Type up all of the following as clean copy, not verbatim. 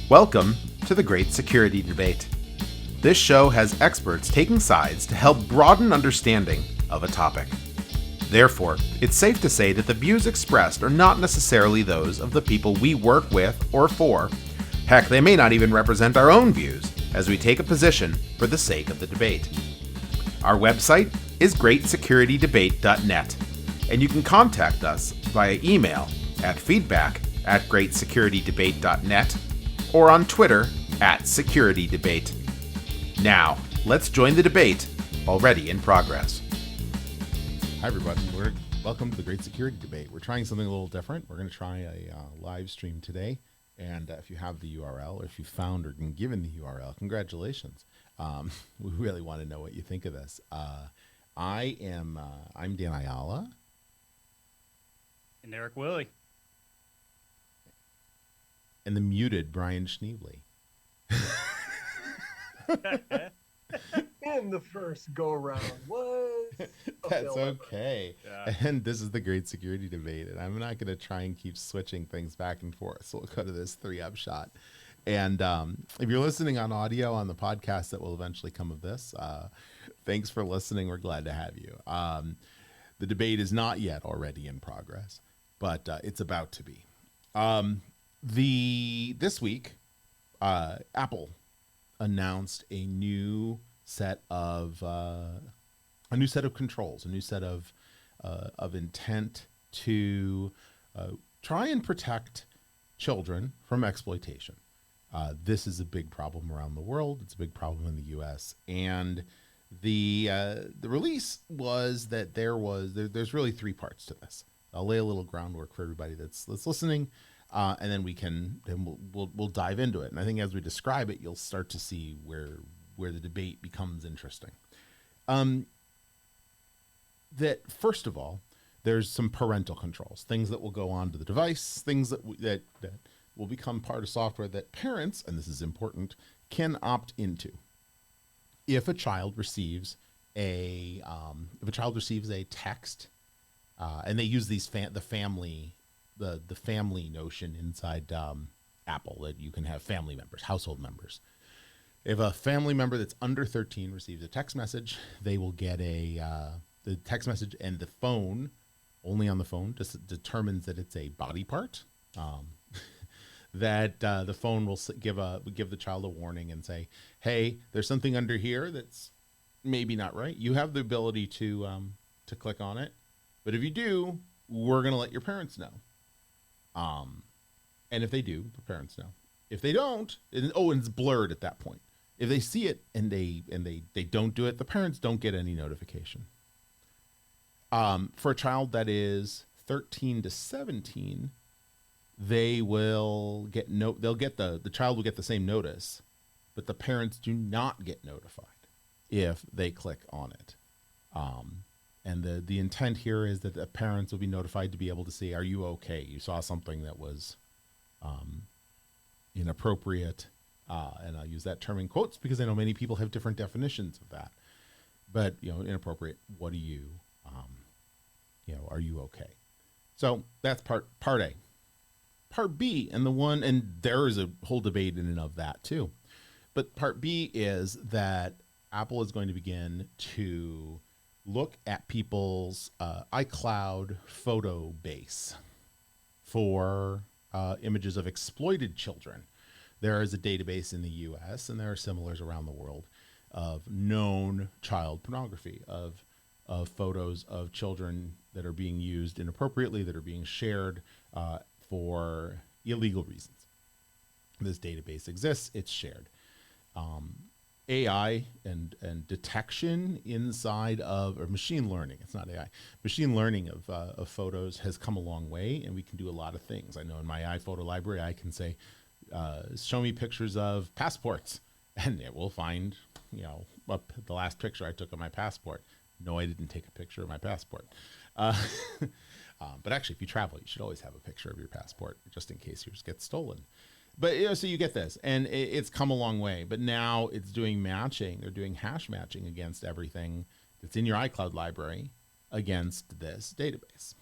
Welcome to the Great Security Debate. This show has experts taking sides to help broaden understanding of a topic. Therefore, it's safe to say that the views expressed are not necessarily those of the people we work with or for. Heck, they may not even represent our own views, as we take a position for the sake of the debate. Our website is greatsecurity.debate.net, and you can contact us via email at feedback@greatsecurity.debate.net or on Twitter @securitydebate. Now, let's join the debate, already in progress. Hi everybody, welcome to the Great Security Debate. We're trying something a little different. We're going to try a live stream today, and if you have the URL, or if you found or been given the URL, congratulations. We really want to know what you think of this. I'm Dan Ayala. And Erik Willie. And the muted Brian Schneebly. And the first go round was That's okay. Yeah. And this is the Great Security Debate, and I'm not going to try and keep switching things back and forth. So we'll go to this 3-up shot. And if you're listening on audio on the podcast that will eventually come of this, thanks for listening. We're glad to have you. The debate is not yet already in progress, but it's about to be. This week, Apple announced a new set of controls, a new set of intent to try and protect children from exploitation. This is a big problem around the world. It's a big problem in the U.S. And the release was that there's really 3 parts to this. I'll lay a little groundwork for everybody that's listening. And then we'll dive into it. And I think as we describe it, you'll start to see where the debate becomes interesting. That first of all, there's some parental controls, things that will go onto the device, things that will become part of software that parents, and this is important, can opt into. If a child receives a text, and they use the family notion inside Apple, that you can have family members, household members. If a family member that's under 13 receives a text message, they will get the text message, and the phone, only on the phone, just determines that it's a body part. That the phone will give the child a warning and say, "Hey, there's something under here that's maybe not right. You have the ability to click on it, but if you do, we're gonna let your parents know." And if they do, the parents know. If they don't, and it's blurred at that point. If they see it and they don't do it, the parents don't get any notification. For a child that is 13 to 17, the child will get the same notice, but the parents do not get notified if they click on it. And the intent here is that the parents will be notified to be able to say, "Are you okay? You saw something that was inappropriate." And I'll use that term in quotes because I know many people have different definitions of that. But, inappropriate, what do you, are you okay? So that's part A. Part B, and there is a whole debate in and of that too. But part B is that Apple is going to begin to look at people's iCloud photo base for images of exploited children. There is a database in the U.S., and there are similars around the world, of known child pornography, of photos of children that are being used inappropriately, that are being shared for illegal reasons. This database exists. It's shared. AI and detection inside of, or machine learning, it's not AI, machine learning of photos has come a long way, and we can do a lot of things. I know in my iPhoto library, I can say, show me pictures of passports, and it will find, the last picture I took of my passport. No, I didn't take a picture of my passport. But actually, if you travel, you should always have a picture of your passport, just in case yours gets stolen. But so you get this, and it's come a long way. But now it's doing matching. They're doing hash matching against everything that's in your iCloud library against this database.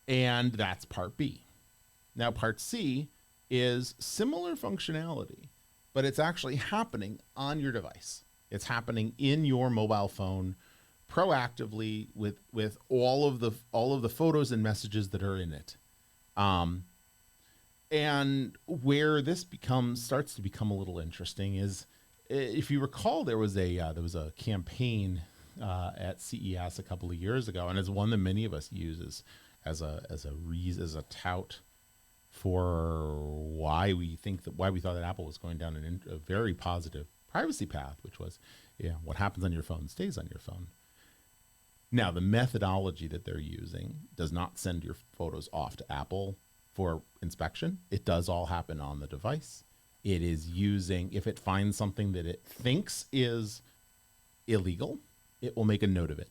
And that's part B. Now, part C is similar functionality, but it's actually happening on your device. It's happening in your mobile phone proactively with all of the photos and messages that are in it. And where this starts to become a little interesting is, if you recall, there was a campaign at CES a couple of years ago, and it's one that many of us use as a tout for why we thought that Apple was going down a very positive privacy path, which was, what happens on your phone stays on your phone. Now, the methodology that they're using does not send your photos off to Apple for inspection. It does all happen on the device. It is using, if it finds something that it thinks is illegal, it will make a note of it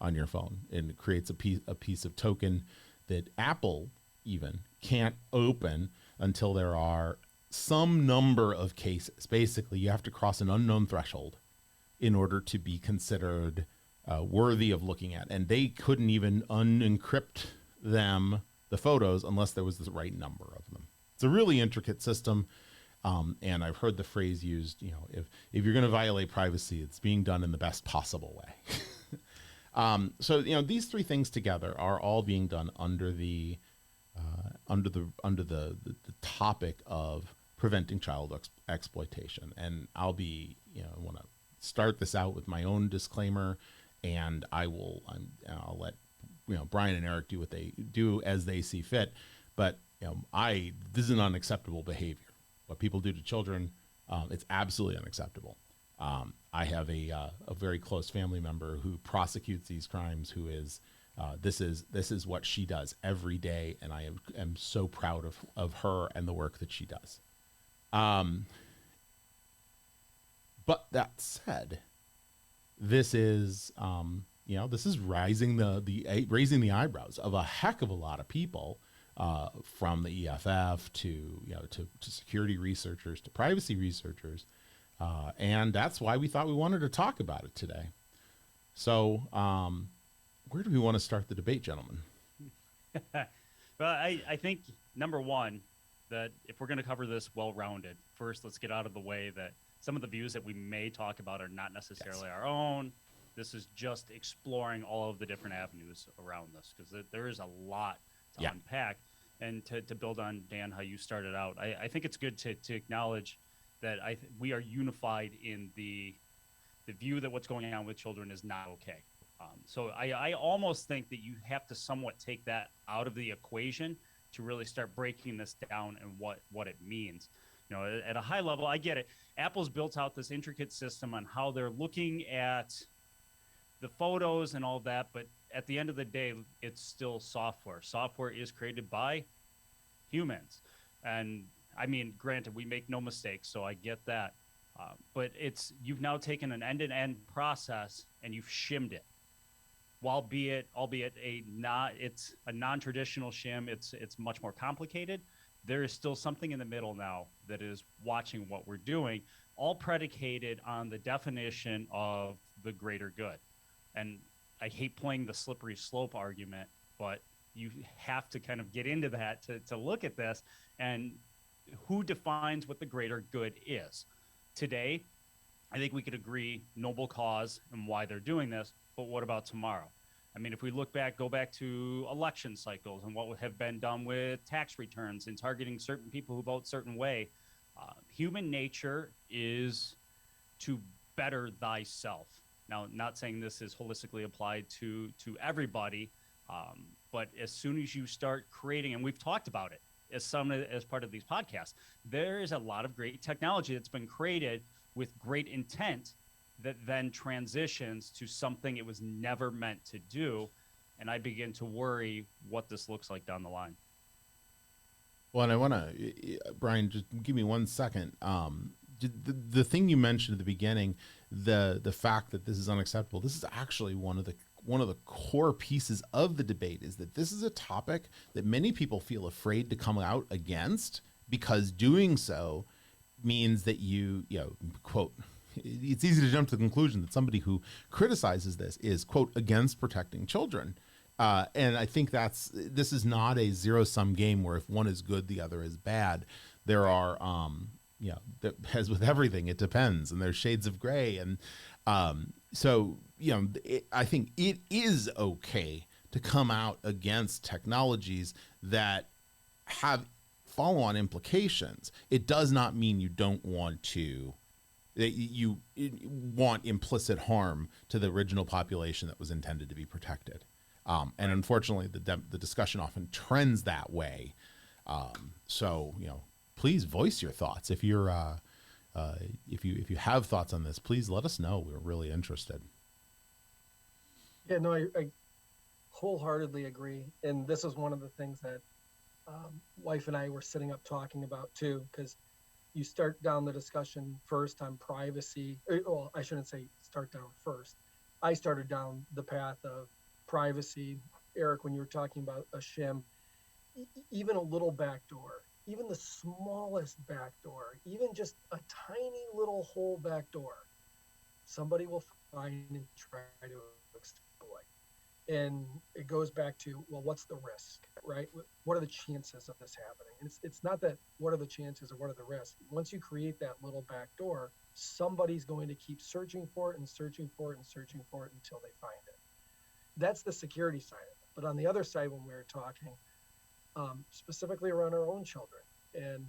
on your phone, and it creates a piece of token that Apple even can't open until there are some number of cases. Basically, you have to cross an unknown threshold in order to be considered worthy of looking at. And they couldn't even unencrypt the photos, unless there was the right number of them. It's a really intricate system. And I've heard the phrase used, if you're going to violate privacy, it's being done in the best possible way. So these three things together are all being done under the topic of preventing child exploitation. And I'll want to start this out with my own disclaimer, and I'll let Brian and Erik do what they do as they see fit. But this is an unacceptable behavior. What people do to children, it's absolutely unacceptable. I have a very close family member who prosecutes these crimes, who is this is what she does every day, and I am so proud of her and the work that she does. But that said, this is this is raising the eyebrows of a heck of a lot of people, from the EFF to security researchers to privacy researchers, and that's why we thought we wanted to talk about it today. So, where do we want to start the debate, gentlemen? Well, I think, number one, that if we're going to cover this well-rounded, first let's get out of the way that some of the views that we may talk about are not necessarily our own. This is just exploring all of the different avenues around this, because there is a lot to unpack. And to build on, Dan, how you started out, I think it's good to acknowledge that we are unified in the view that what's going on with children is not okay. So I almost think that you have to somewhat take that out of the equation to really start breaking this down and what it means. At a high level, I get it. Apple's built out this intricate system on how they're looking at the photos and all that, but at the end of the day, it's still software. Software is created by humans. And I mean, granted, we make no mistakes, so I get that. But you've now taken an end-to-end process and you've shimmed it. Albeit it's a non-traditional shim, it's much more complicated. There is still something in the middle now that is watching what we're doing, all predicated on the definition of the greater good. And I hate playing the slippery slope argument, but you have to kind of get into that to look at this and who defines what the greater good is. Today, I think we could agree noble cause and why they're doing this, but what about tomorrow? I mean, if we go back to election cycles and what would have been done with tax returns and targeting certain people who vote certain way, human nature is to better thyself. Now, not saying this is holistically applied to everybody, but as soon as you start creating, and we've talked about it as part of these podcasts, there is a lot of great technology that's been created with great intent that then transitions to something it was never meant to do. And I begin to worry what this looks like down the line. Well, and I want to, Brian, just give me 1 second. The thing you mentioned at the beginning, the fact that this is unacceptable, this is actually one of the core pieces of the debate, is that this is a topic that many people feel afraid to come out against, because doing so means that quote, it's easy to jump to the conclusion that somebody who criticizes this is, quote, against protecting children. And I think this is not a zero-sum game where if one is good, the other is bad. There are, as with everything, it depends, and there's shades of gray. And so, I think it is okay to come out against technologies that have follow-on implications. It does not mean you don't want to, that you want implicit harm to the original population that was intended to be protected. And unfortunately, the discussion often trends that way. So, please voice your thoughts. If you're, if you have thoughts on this, please let us know. We're really interested. Yeah, no, I wholeheartedly agree. And this is one of the things that wife and I were sitting up talking about too, because you start down the discussion first on privacy. Well, I shouldn't say start down first. I started down the path of privacy. Eric, when you were talking about a shim, even a little back door, even the smallest back door, even just a tiny little hole back door, somebody will find and try to exploit. And it goes back to, well, what's the risk, right? What are the chances of this happening? And it's not that what are the chances or what are the risks. Once you create that little back door, somebody's going to keep searching for it and searching for it and searching for it until they find it. That's the security side of it. But on the other side, when we were talking specifically around our own children, and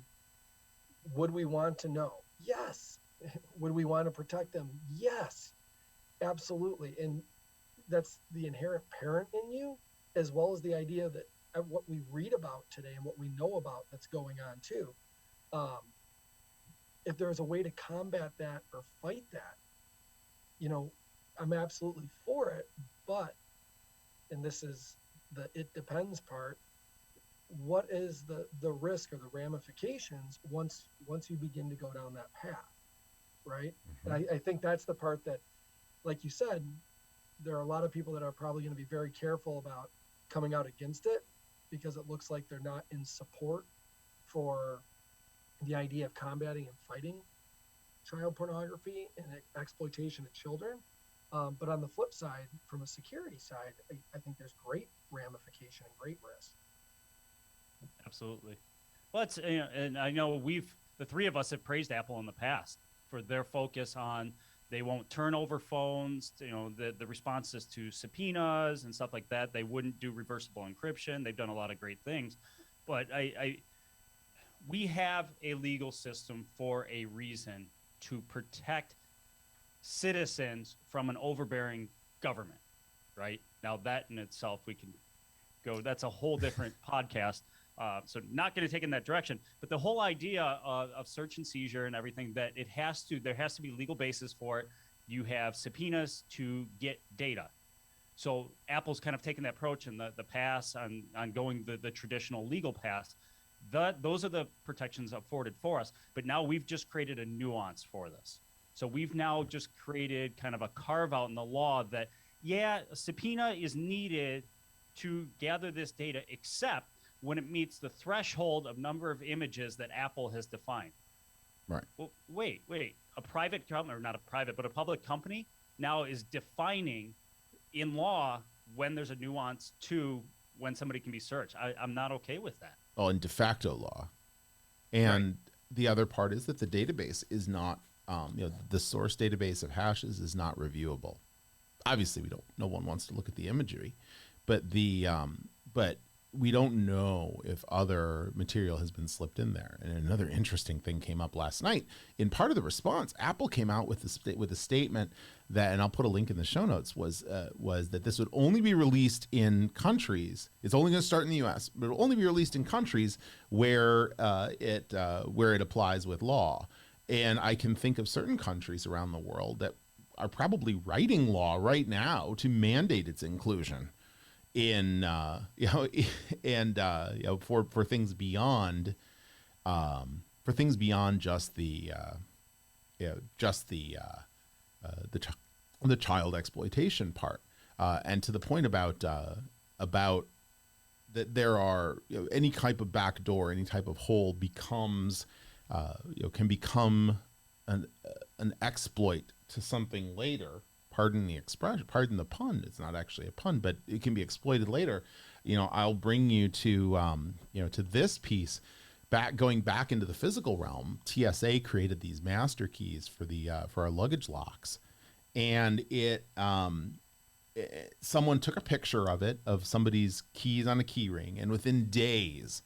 would we want to know? Yes. Would we want to protect them? Yes, absolutely. And that's the inherent parent in you, as well as the idea that what we read about today and what we know about that's going on too. If there's a way to combat that or fight that, I'm absolutely for it. But, and this is the it depends part, what is the risk or the ramifications once you begin to go down that path, right? Mm-hmm. And I think that's the part that, like you said, there are a lot of people that are probably going to be very careful about coming out against it because it looks like they're not in support for the idea of combating and fighting child pornography and exploitation of children. But on the flip side, from a security side, I think there's great ramification and great risk. Absolutely. Well, it's, and I know the three of us have praised Apple in the past for their focus on they won't turn over phones, the responses to subpoenas and stuff like that. They wouldn't do reversible encryption. They've done a lot of great things. But we have a legal system for a reason to protect citizens from an overbearing government, right? Now, that in itself, we can go, that's a whole different podcast. So not going to take in that direction, but the whole idea of search and seizure and everything, that there has to be legal basis for it. You have subpoenas to get data. So Apple's kind of taken that approach in the past on going the traditional legal path. Those are the protections afforded for us. But now we've just created a nuance for this. So we've now just created kind of a carve out in the law that, a subpoena is needed to gather this data, except when it meets the threshold of number of images that Apple has defined. Right. Well, wait. A private company, or not a private, but a public company now is defining in law when there's a nuance to when somebody can be searched. I'm not okay with that. Oh, in de facto law. And the other part is that the database is not, the source database of hashes is not reviewable. Obviously, no one wants to look at the imagery, but but we don't know if other material has been slipped in there. And another interesting thing came up last night. In part of the response, Apple came out with a statement that, and I'll put a link in the show notes, was that this would only be released in countries. It's only going to start in the U.S., but it'll only be released in countries where it applies with law. And I can think of certain countries around the world that are probably writing law right now to mandate its inclusion in for things beyond just the child exploitation part, and to the point about that there are any type of backdoor, any type of hole becomes can become an exploit to something later. Pardon the expression, pardon the pun. It's not actually a pun, but it can be exploited later. I'll bring you to to this piece. going back into the physical realm, TSA created these master keys for our luggage locks, and someone took a picture of somebody's keys on a key ring, and within days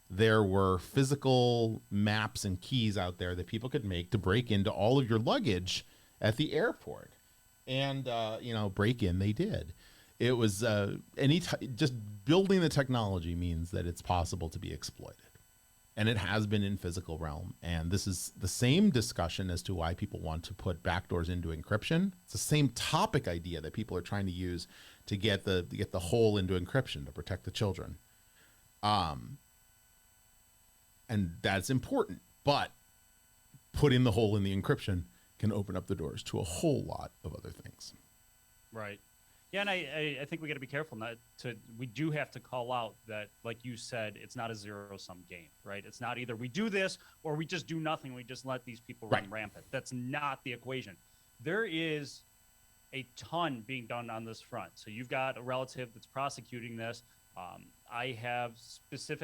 there were physical maps and keys out there that people could make to break into all of your luggage at the airport. And break in they did. It was just building the technology means that it's possible to be exploited. And it has been in physical realm. And this is the same discussion as to why people want to put backdoors into encryption. It's the same topic idea that people are trying to use to get the hole into encryption to protect the children. And that's important. But putting the hole in the encryption can open up the doors to a whole lot of other things. Right. Yeah, and I think we got to be careful not to. We do have to call out that, like you said, it's not a zero-sum game, right? It's not either we do this or we just do nothing. We just let these people run rampant. That's not the equation. There is a ton being done on this front. So you've got a relative that's prosecuting this. I have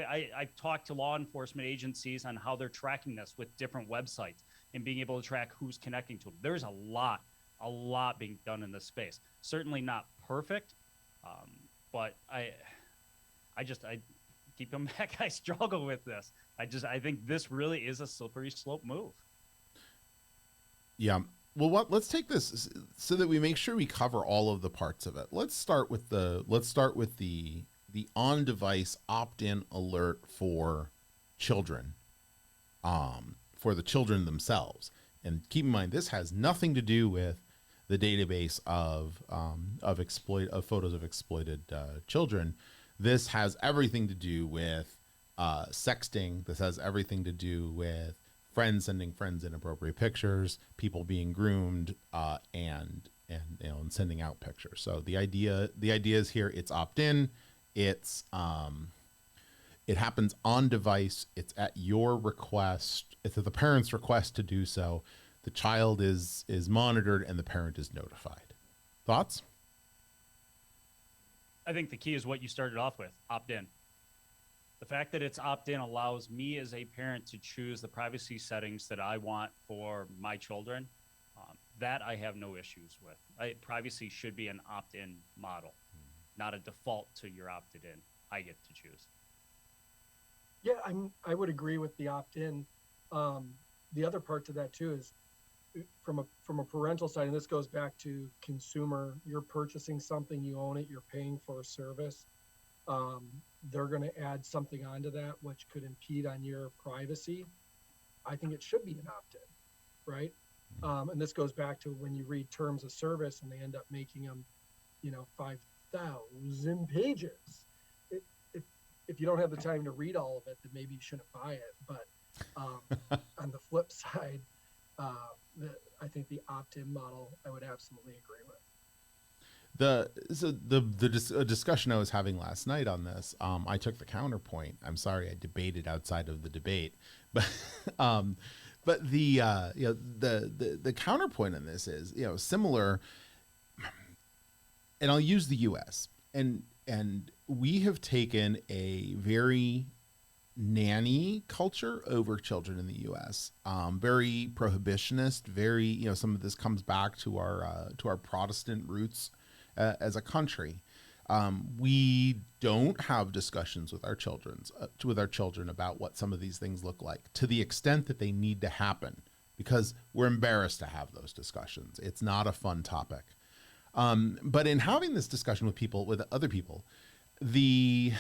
I've talked to law enforcement agencies on how they're tracking this with different websites and being able to track who's connecting to them. There's a lot being done in this space. Certainly not perfect, but I keep coming back. I struggle with this. I think this really is a slippery slope move. Yeah. Well, let's take this so that we make sure we cover all of the parts of it. Let's start with the on-device opt-in alert for children, for the children themselves. And keep in mind, this has nothing to do with the database of photos of exploited children. This has everything to do with sexting. This has everything to do with friends sending friends inappropriate pictures, people being groomed, and sending out pictures. So the idea is here. It's opt-in. It happens on device. It's at your request. It's at the parent's request to do so. The child is monitored and the parent is notified. Thoughts? I think the key is what you started off with, opt-in. The fact that it's opt-in allows me as a parent to choose the privacy settings that I want for my children. That I have no issues with. Privacy should be an opt-in model, not a default to you're opted in. I get to choose. Yeah, I would agree with the opt-in. The other part to that too is from a parental side, and this goes back to consumer. You're purchasing something, you own it, you're paying for a service. They're going to add something onto that which could impede on your privacy. I think it should be an opt-in, right? And this goes back to when you read terms of service and they end up making them, 5,000 pages. If you don't have the time to read all of it, then maybe you shouldn't buy it. But on the flip side, I think the opt-in model, I would absolutely agree with. The discussion I was having last night on this, I took the counterpoint. I'm sorry, I debated outside of the debate, but the counterpoint on this is similar, and I'll use the U.S. and we have taken a very nanny culture over children in the U.S. Very prohibitionist. Very some of this comes back to our Protestant roots as a country. We don't have discussions with our children about what some of these things look like to the extent that they need to happen, because we're embarrassed to have those discussions. It's not a fun topic. But in having this discussion with other people, the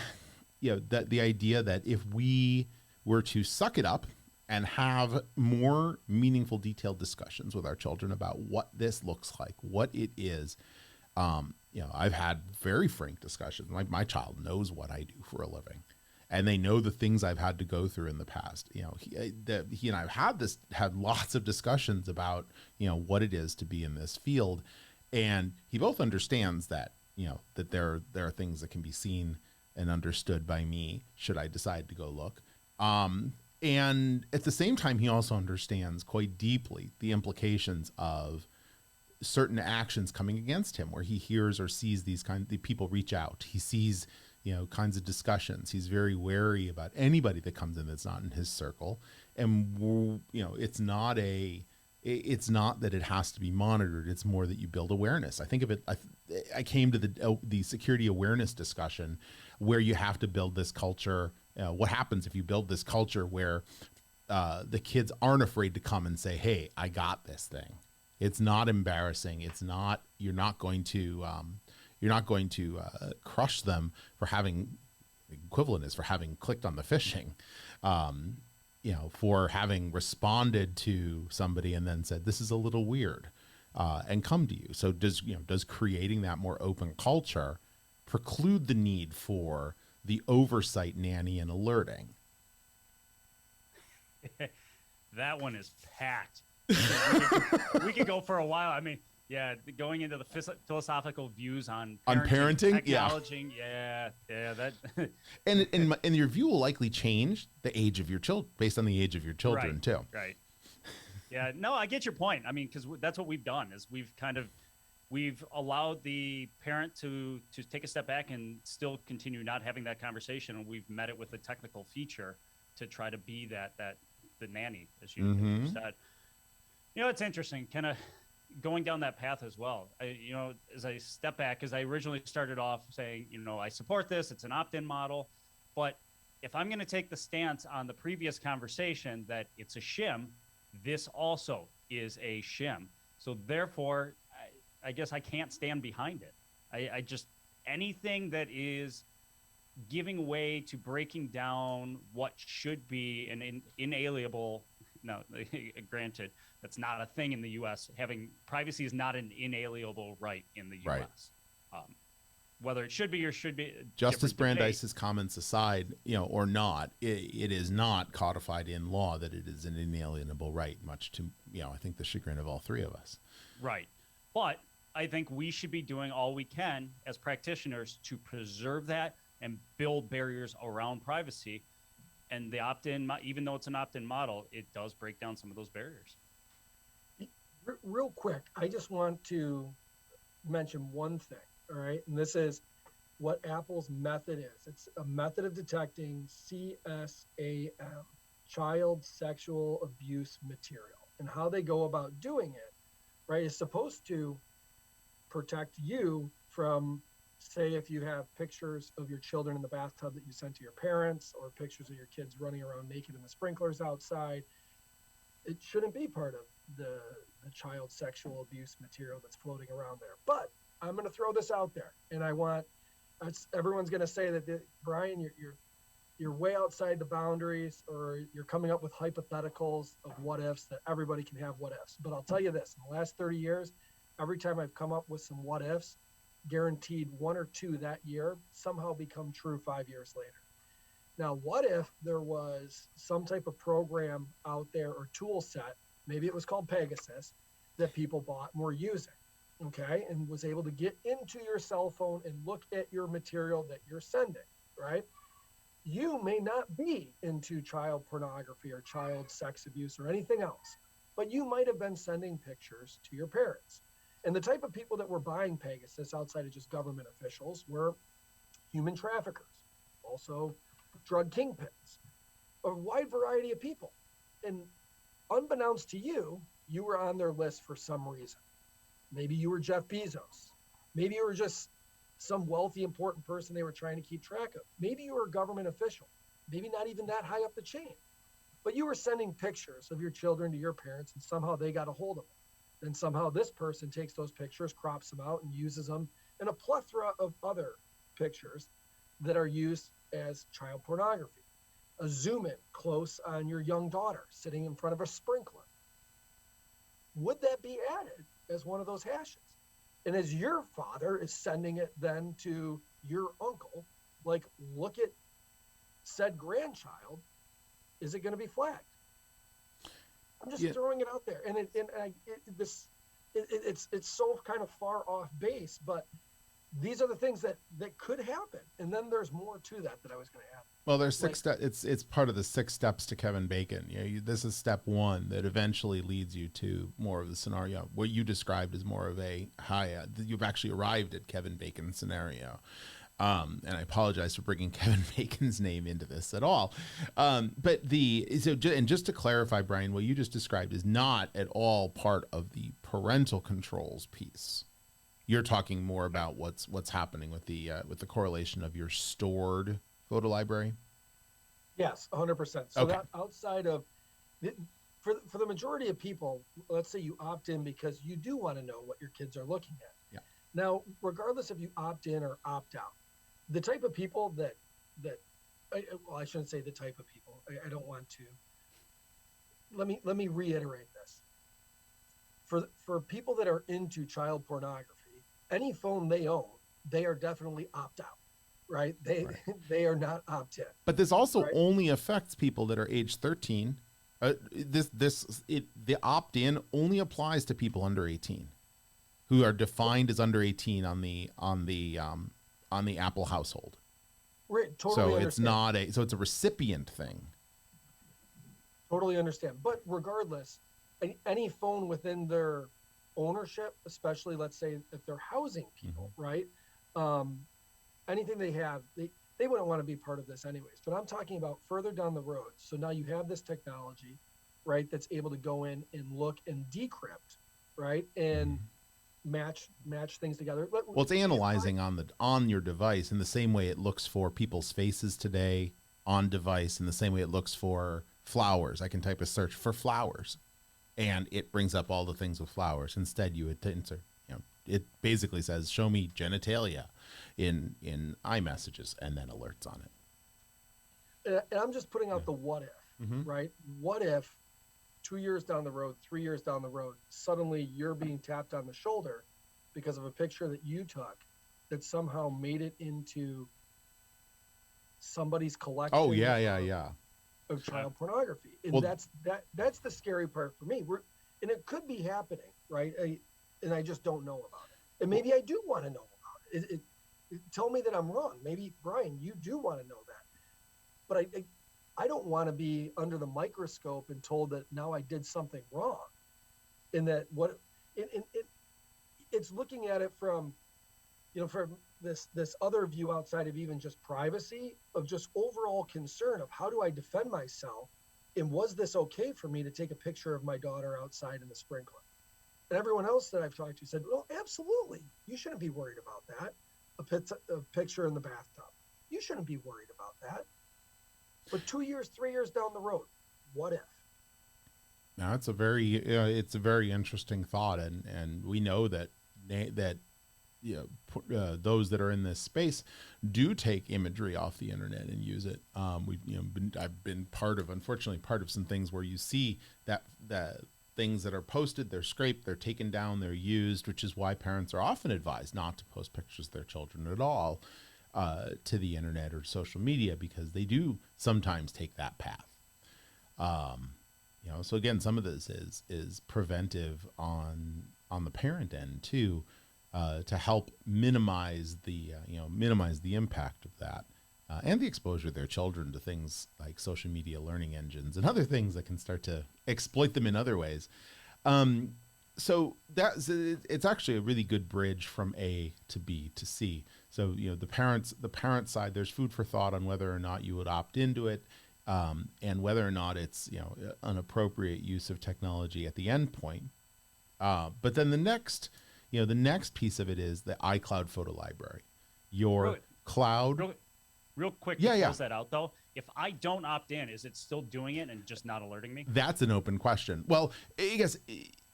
idea that if we were to suck it up and have more meaningful, detailed discussions with our children about what this looks like, what it is. I've had very frank discussions. My child knows what I do for a living, and they know the things I've had to go through in the past. He and I have had lots of discussions about, what it is to be in this field. And he both understands that, that there are things that can be seen and understood by me should I decide to go look. And at the same time, he also understands quite deeply the implications of certain actions coming against him, where he hears or sees the people reach out. He sees, kinds of discussions. He's very wary about anybody that comes in that's not in his circle. And it's not that it has to be monitored. It's more that you build awareness. I think of it. I came to the security awareness discussion where you have to build this culture. What happens if you build this culture where the kids aren't afraid to come and say, "Hey, I got this thing." It's not embarrassing. It's not. You're not going to crush them for having. The equivalent is for having clicked on the phishing. For having responded to somebody and then said, "This is a little weird," and come to you. So does creating that more open culture preclude the need for the oversight nanny and alerting? That one is packed. We could go for a while. I mean, yeah, going into the philosophical views on parenting, technology, yeah, that. and your view will likely change the age of your children based on the age of your children right, too. Right. Yeah. No, I get your point. I mean, because that's what we've done is we've allowed the parent to take a step back and still continue not having that conversation, and we've met it with a technical feature to try to be the nanny, as you said. It's interesting, kind of going down that path as well. As I step back, because I originally started off saying, I support this, it's an opt-in model, but if I'm going to take the stance on the previous conversation that it's a shim, this also is a shim. So therefore, I guess I can't stand behind it. I just, anything that is giving way to breaking down what should be an inalienable, no, granted, that's not a thing in the U.S. Having privacy is not an inalienable right in the Right. U.S. Whether it should be or should be. Justice Brandeis's comments aside, or not, it is not codified in law that it is an inalienable right, much to, I think the chagrin of all three of us. Right. But I think we should be doing all we can as practitioners to preserve that and build barriers around privacy. And the opt-in, even though it's an opt-in model, it does break down some of those barriers. Real quick, I just want to mention one thing, all right? And this is what Apple's method is. It's a method of detecting CSAM, child sexual abuse material. And how they go about doing it, right, is supposed to protect you from, say, if you have pictures of your children in the bathtub that you sent to your parents, or pictures of your kids running around naked in the sprinklers outside. It shouldn't be part of the child sexual abuse material that's floating around there. But I'm going to throw this out there, and everyone's going to say that, Brian, you're way outside the boundaries, or you're coming up with hypotheticals of what ifs, that everybody can have what ifs. But I'll tell you this: in the last 30 years, every time I've come up with some what ifs, guaranteed one or two that year somehow become true 5 years later. Now, what if there was some type of program out there or tool set, maybe it was called Pegasus, that people bought and were using, okay, and was able to get into your cell phone and look at your material that you're sending, right? You may not be into child pornography or child sex abuse or anything else, but you might have been sending pictures to your parents. And the type of people that were buying Pegasus, outside of just government officials, were human traffickers, also drug kingpins, a wide variety of people. And unbeknownst to you, you were on their list for some reason. Maybe you were Jeff Bezos. Maybe you were just some wealthy, important person they were trying to keep track of. Maybe you were a government official, maybe not even that high up the chain. But you were sending pictures of your children to your parents, and somehow they got a hold of them. Then somehow this person takes those pictures, crops them out, and uses them in a plethora of other pictures that are used as child pornography. A zoom in close on your young daughter sitting in front of a sprinkler. Would that be added as one of those hashes? And as your father is sending it then to your uncle, like, look at said grandchild, is it going to be flagged? I'm just throwing it out there, and it's so kind of far off base, but these are the things that could happen, and then there's more to that I was going to add. Well, there's six steps. It's part of the 6 steps to Kevin Bacon. This is step 1 that eventually leads you to more of the scenario. What you described is more of a you've actually arrived at Kevin Bacon's scenario. And I apologize for bringing Kevin Bacon's name into this at all. And just to clarify, Brian, what you just described is not at all part of the parental controls piece. You're talking more about what's happening with the correlation of your stored photo library. Yes, 100%. So Okay. that outside of, for the majority of people, let's say you opt in because you do want to know what your kids are looking at. Yeah. Now, regardless if you opt in or opt out, the type of people I shouldn't say the type of people. I don't want to. Let me reiterate this. For people that are into child pornography, any phone they own, they are definitely opt out, right? They are not opt in. But this also Right. only affects people that are age 13. The opt-in only applies to people under 18, who are defined as under 18 on the Apple household. Right, totally So understand. it's a recipient thing. Totally understand. But regardless, any phone within their ownership, especially let's say if they're housing people, right? Anything they have, they wouldn't want to be part of this anyways. But I'm talking about further down the road. So now you have this technology, right, that's able to go in and look and decrypt, right, and match things together. Well, it's analyzing on your device in the same way it looks for people's faces today on device, in the same way it looks for flowers. I can type a search for flowers, and it brings up all the things with flowers. Instead, you would insert, it basically says, "Show me genitalia," in iMessages, and then alerts on it. And I'm just putting out the what if, right? What if 2 years down the road, 3 years down the road, suddenly you're being tapped on the shoulder because of a picture that you took that somehow made it into somebody's collection? Oh yeah. Of child pornography, and Well- that's the scary part for me. And it could be happening, right? And I just don't know about it. And maybe I do want to know about it. Tell me that I'm wrong. Maybe Brian, you do want to know that, but I don't want to be under the microscope and told that now I did something wrong. And that it's looking at it from this other view outside of even just privacy, of just overall concern of how do I defend myself, and was this okay for me to take a picture of my daughter outside in the sprinkler? And everyone else that I've talked to said, well, absolutely, you shouldn't be worried about that. A picture in the bathtub, you shouldn't be worried about that. But 2 years, 3 years down the road, what if? Now it's a very interesting thought, and we know that those that are in this space do take imagery off the internet and use it. I've been unfortunately part of some things where you see that things that are posted, they're scraped, they're taken down, they're used, which is why parents are often advised not to post pictures of their children at all to the internet or social media, because they do sometimes take that path. So again, some of this is preventive on the parent end too, to help minimize the impact of that, and the exposure of their children to things like social media learning engines and other things that can start to exploit them in other ways. So it's actually a really good bridge from A to B to C. So the parent side, there's food for thought on whether or not you would opt into it, and whether or not it's an appropriate use of technology at the end point. But then the next piece of it is the iCloud photo library. Your cloud. Real quick Yeah, to yeah. close that out, though. If I don't opt in, is it still doing it and just not alerting me? That's an open question. Well, I guess,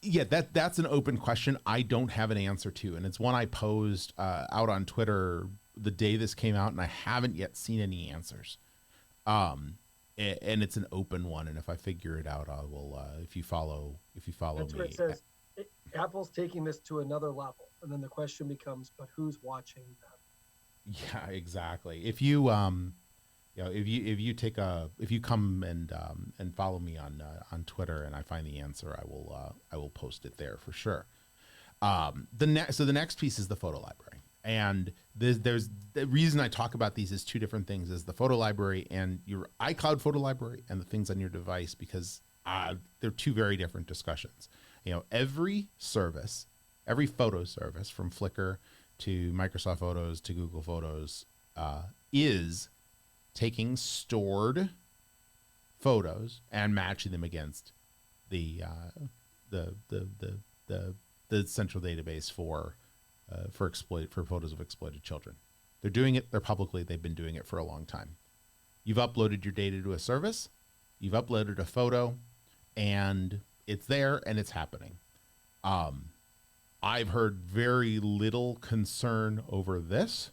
yeah, that's an open question I don't have an answer to. And it's one I posed out on Twitter the day this came out, and I haven't yet seen any answers. And it's an open one. And if I figure it out, I will, if you follow That's me. what it says. Apple's taking this to another level. And then the question becomes, but who's watching them? Yeah, exactly. If you if you come and follow me on Twitter and I find the answer, I will post it there for sure. The next piece is the photo library, and there's the reason I talk about these is two different things: is the photo library and your iCloud photo library and the things on your device, because they're two very different discussions. Every photo service from Flickr to Microsoft Photos to Google Photos is taking stored photos and matching them against the central database for photos of exploited children. They're doing it. They're publicly. They've been doing it for a long time. You've uploaded your data to a service. You've uploaded a photo, and it's there and it's happening. I've heard very little concern over this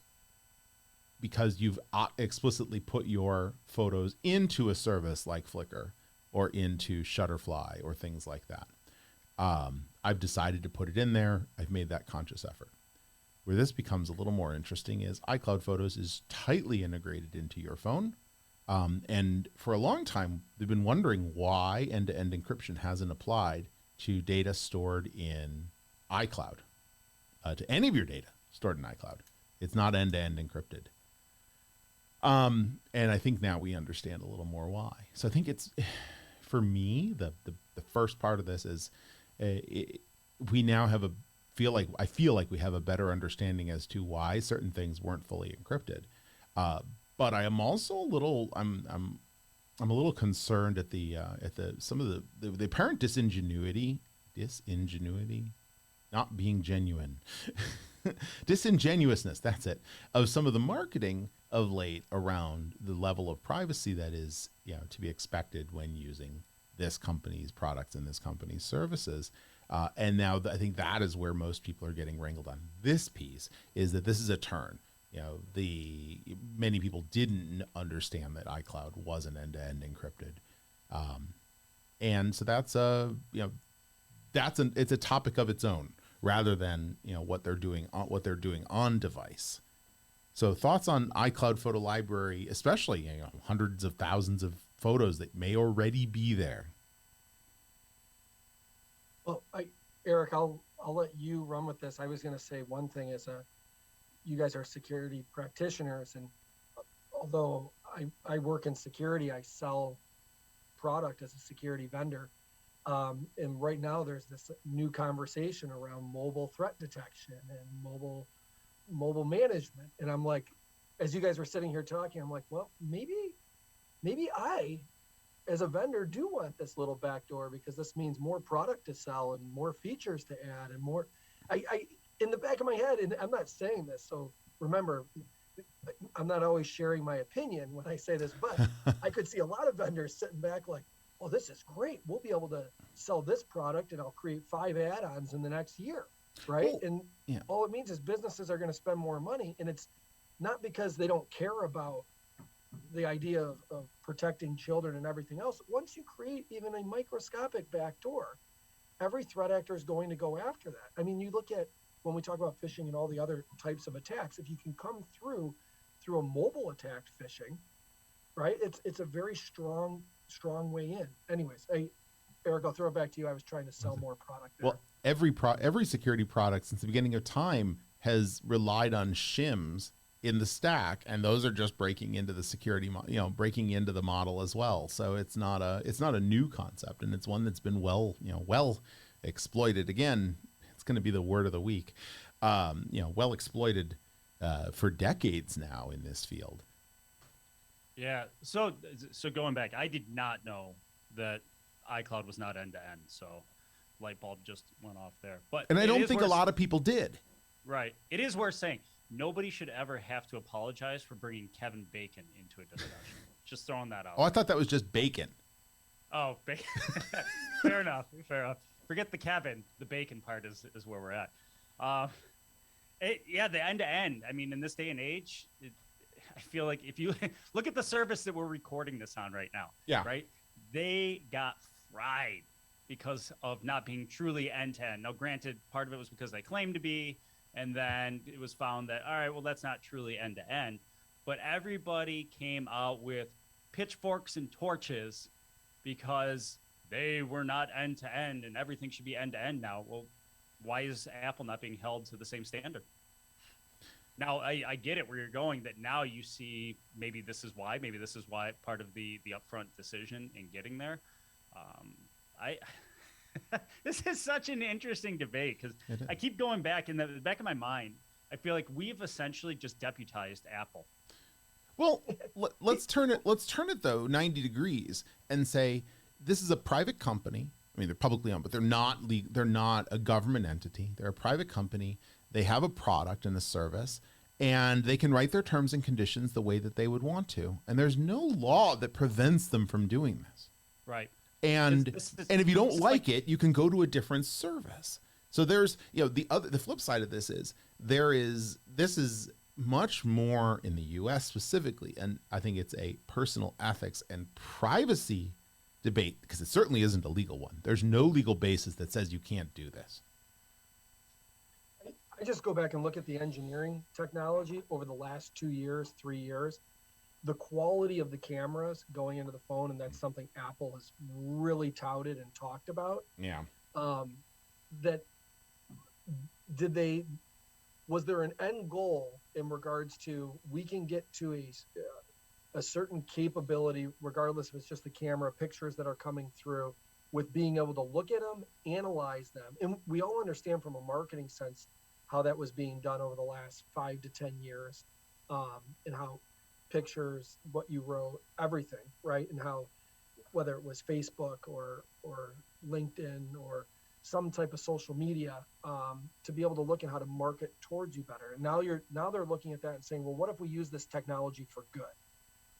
because you've explicitly put your photos into a service like Flickr or into Shutterfly or things like that. I've decided to put it in there. I've made that conscious effort. Where this becomes a little more interesting is iCloud Photos is tightly integrated into your phone. And for a long time, they've been wondering why end-to-end encryption hasn't applied to data stored in iCloud, to any of your data stored in iCloud. It's not end-to-end encrypted. And I think now we understand a little more why. So I think it's, for me, the first part of this is we now have I feel like we have a better understanding as to why certain things weren't fully encrypted. But I am also a little, I'm a little concerned at some of the apparent disingenuity, not being genuine, disingenuousness, that's it, of some of the marketing of late around the level of privacy that is, to be expected when using this company's products and this company's services. And now I think that is where most people are getting wrangled on this piece, is that this is a turn. Many people didn't understand that iCloud wasn't end-to-end encrypted. And so it's a topic of its own rather than, what they're doing on device. So thoughts on iCloud Photo Library, especially, hundreds of thousands of photos that may already be there. Well, Eric, I'll let you run with this. I was going to say one thing is, you guys are security practitioners, and although I work in security, I sell product as a security vendor. And right now there's this new conversation around mobile threat detection and mobile management. And I'm like, as you guys were sitting here talking, I'm like, well, maybe I, as a vendor, do want this little backdoor, because this means more product to sell and more features to add and more. I in the back of my head, and I'm not saying this, so remember, I'm not always sharing my opinion when I say this, but I could see a lot of vendors sitting back like, oh, this is great. We'll be able to sell this product and I'll create 5 add-ons in the next year, right? Well, and yeah. all it means is businesses are going to spend more money, and it's not because they don't care about the idea of protecting children and everything else. Once you create even a microscopic backdoor, every threat actor is going to go after that. I mean, you look at, when we talk about phishing and all the other types of attacks, if you can come through a mobile attacked phishing, right? It's a very strong way in. Anyways, Eric, I'll throw it back to you. I was trying to sell more product there. Well, every security product since the beginning of time has relied on shims in the stack, and those are just breaking into the security, breaking into the model as well. So it's not a new concept, and it's one that's been well exploited. Again, it's going to be the word of the week. Well exploited for decades now in this field. Yeah. So going back, I did not know that iCloud was not end to end. So light bulb just went off there. And I don't think a lot of people did. Right. It is worth saying nobody should ever have to apologize for bringing Kevin Bacon into a discussion. Just throwing that out. Oh, I thought that was just bacon. Oh, bacon. Fair enough. Forget the Kevin. The bacon part is where we're at. The end to end. I mean, in this day and age, I feel like if you look at the service that we're recording this on right now, right, they got fried because of not being truly end to end. Now, granted, part of it was because they claimed to be, and then it was found that, all right, well, that's not truly end to end. But everybody came out with pitchforks and torches because they were not end to end, and everything should be end to end now. Well, why is Apple not being held to the same standard? Now, I get it where you're going, that now you see maybe this is why part of the upfront decision in getting there. This is such an interesting debate because I keep going back in the back of my mind. I feel like we've essentially just deputized Apple Well, let's turn it. Let's turn it though 90 degrees and say this is a private company. I mean, they're publicly owned, but they're not they're not a government entity. They're a private company. They have a product and a service, and they can write their terms and conditions the way that they would want to. And there's no law that prevents them from doing this. Right. And and if you don't like like it, you can go to a different service. So there's, you know, the flip side of this is this is much more in the US specifically, and I think it's a personal ethics and privacy debate, because it certainly isn't a legal one. There's no legal basis that says you can't do this. I just go back and look at the engineering technology over the last 2 years, 3 years. The quality of the cameras going into the phone, and that's something Apple has really touted and talked about. Yeah. That was there an end goal in regards to we can get to a certain capability, regardless if it's just the camera pictures that are coming through, with being able to look at them, analyze them, and we all understand from a marketing sense how that was being done over the last 5 to 10 years, and how pictures, what you wrote, everything, right, and how whether it was Facebook or LinkedIn or some type of social media, to be able to look at how to market towards you better. And now they're looking at that and saying, well, what if we use this technology for good?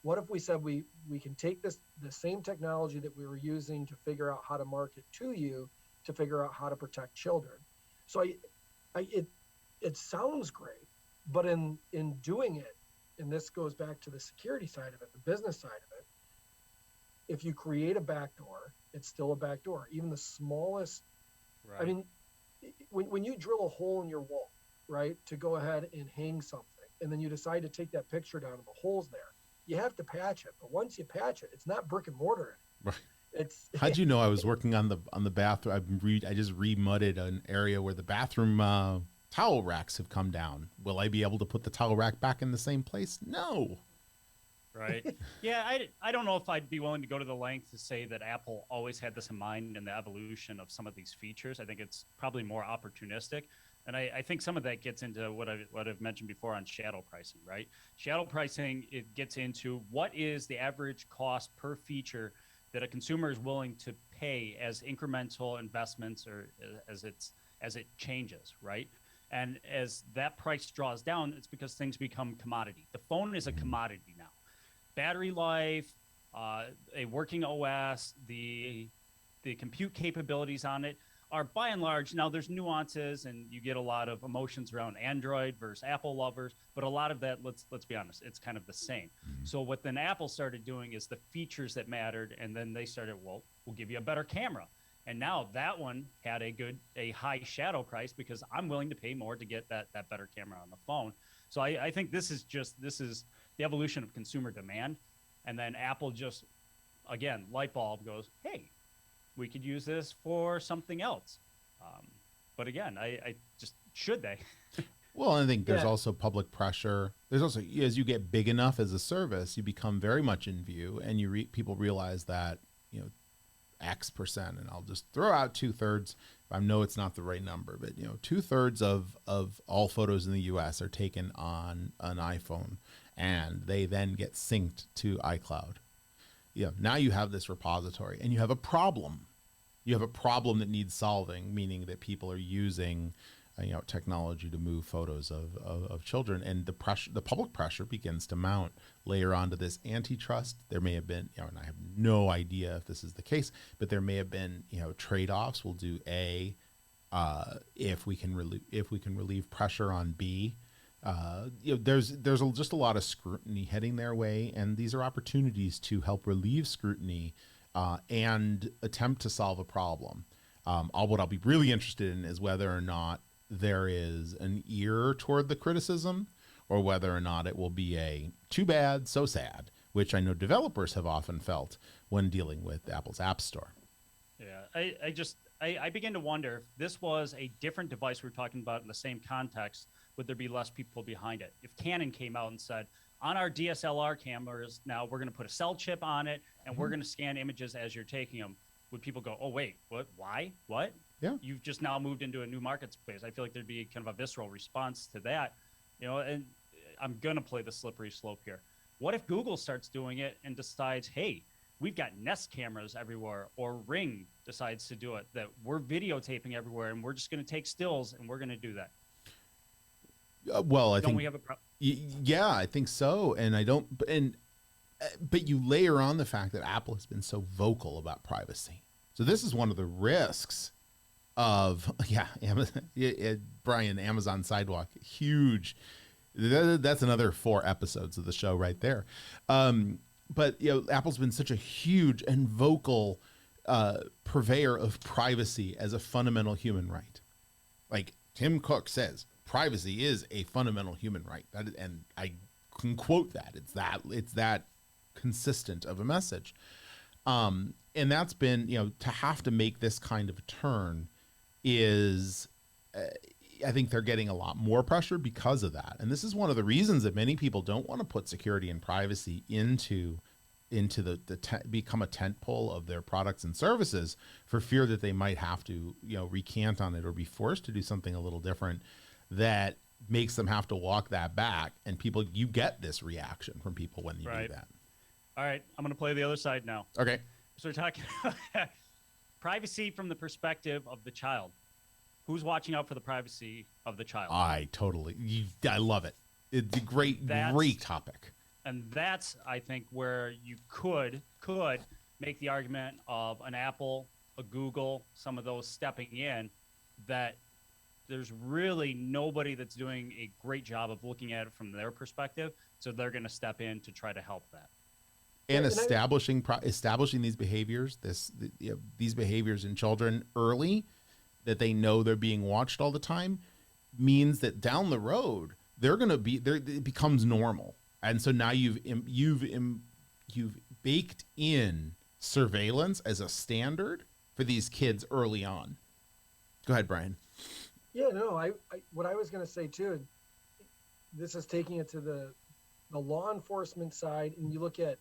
What if we said we can take the same technology that we were using to figure out how to market to you, to figure out how to protect children? So it sounds great, but in doing it, and this goes back to the security side of it, the business side of it, if you create a backdoor, it's still a backdoor. Even the smallest, right. I mean, when you drill a hole in your wall, right, to go ahead and hang something, and then you decide to take that picture down and the hole's there, you have to patch it. But once you patch it, it's not brick and mortar anymore. It's How'd you know I was working on the bathroom? I just remudded an area where the bathroom towel racks have come down. Will I be able to put the towel rack back in the same place? No. Right. Yeah, I don't know if I'd be willing to go to the length to say that Apple always had this in mind in the evolution of some of these features. I think it's probably more opportunistic. And I think some of that gets into what I've mentioned before on shadow pricing, right? Shadow pricing, it gets into what is the average cost per feature that a consumer is willing to pay as incremental investments or as it changes, right? And as that price draws down, it's because things become commodity. The phone is a commodity now. Battery life, a working OS, the compute capabilities on it are by and large, now there's nuances and you get a lot of emotions around Android versus Apple lovers, but a lot of that, let's be honest, it's kind of the same. So what then Apple started doing is the features that mattered, and then they started, well, we'll give you a better camera. And now that one had a high shadow price because I'm willing to pay more to get that better camera on the phone. So I think this is the evolution of consumer demand. And then Apple just, again, light bulb goes, hey, we could use this for something else. But again, I just, should they? Well, I think there's also public pressure. There's also, as you get big enough as a service, you become very much in view, and people realize that, you know, X percent, and I'll just throw out 2/3. I know it's not the right number, but 2/3 of all photos in the U.S. are taken on an iPhone, and they then get synced to iCloud. Now you have this repository, and you have a problem. You have a problem that needs solving, meaning that people are using technology to move photos of children, and the public pressure begins to mount. Layer onto this antitrust, there may have been, and I have no idea if this is the case, but there may have been, trade-offs. We'll do A, if we can relieve pressure on B. There's just a lot of scrutiny heading their way, and these are opportunities to help relieve scrutiny and attempt to solve a problem. What I'll be really interested in is whether or not there is an ear toward the criticism, or whether or not it will be a too bad, so sad, which I know developers have often felt when dealing with Apple's App Store. Yeah, I begin to wonder if this was a different device we were talking about in the same context, would there be less people behind it? If Canon came out and said, on our DSLR cameras, now we're going to put a cell chip on it, and we're going to scan images as you're taking them, would people go, oh, wait, what, why, what? Yeah. You've just now moved into a new market space. I feel like there'd be kind of a visceral response to that, and I'm going to play the slippery slope here. What if Google starts doing it and decides, hey, we've got Nest cameras everywhere, or Ring decides to do it, that we're videotaping everywhere and we're just going to take stills and we're going to do that? Well, I Don't think, we have a problem? yeah, I think so. And I don't, but you layer on the fact that Apple has been so vocal about privacy. So this is one of the risks of, yeah, Amazon, Brian, Amazon Sidewalk, huge. That's another 4 episodes of the show right there. But Apple's been such a huge and vocal purveyor of privacy as a fundamental human right. Like Tim Cook says, privacy is a fundamental human right. And I can quote that. It's that consistent of a message. And that's been, to have to make this kind of a turn is, I think they're getting a lot more pressure because of that. And this is one of the reasons that many people don't want to put security and privacy into become a tent pole of their products and services, for fear that they might have to, recant on it or be forced to do something a little different that makes them have to walk that back. And you get this reaction from people when you do that. All right, I'm going to play the other side now. Okay. So we're talking privacy from the perspective of the child. Who's watching out for the privacy of the child? I love it. It's a great topic. And that's, I think, where you could make the argument of an Apple, a Google, some of those stepping in, that there's really nobody that's doing a great job of looking at it from their perspective. So they're going to step in to try to help that. And establishing these behaviors, these behaviors in children early, that they know they're being watched all the time, means that down the road it becomes normal. And so now you've baked in surveillance as a standard for these kids early on. Go ahead, Brian. Yeah, no, what I was going to say too, this is taking it to the law enforcement side, and you look at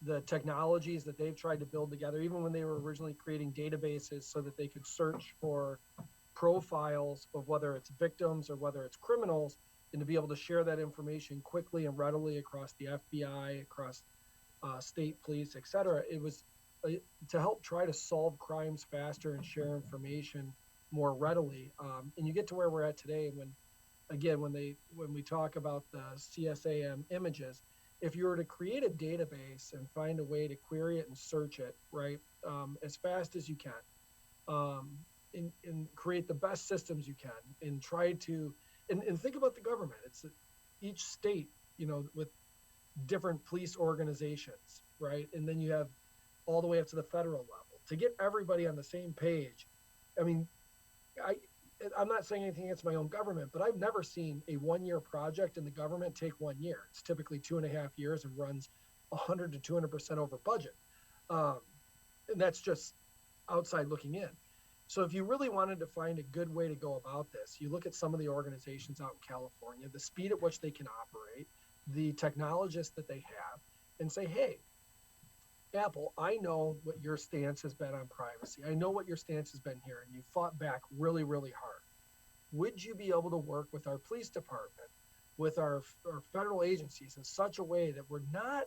the technologies that they've tried to build together, even when they were originally creating databases so that they could search for profiles of whether it's victims or whether it's criminals, and to be able to share that information quickly and readily across the FBI, across state police, et cetera. It was to help try to solve crimes faster and share information more readily. And you get to where we're at today when we talk about the CSAM images, if you were to create a database and find a way to query it and search it, right, as fast as you can, and create the best systems you can, and try to, and think about the government. It's each state, with different police organizations, right? And then you have all the way up to the federal level to get everybody on the same page. I mean, I'm not saying anything against my own government, but I've never seen a 1-year project in the government take 1 year. It's typically 2.5 years and runs 100 to 200% over budget. And that's just outside looking in. So if you really wanted to find a good way to go about this, you look at some of the organizations out in California, the speed at which they can operate, the technologists that they have, and say, hey, Apple, I know what your stance has been on privacy. I know what your stance has been here, and you fought back really, really hard. Would you be able to work with our police department, with our federal agencies in such a way that we're not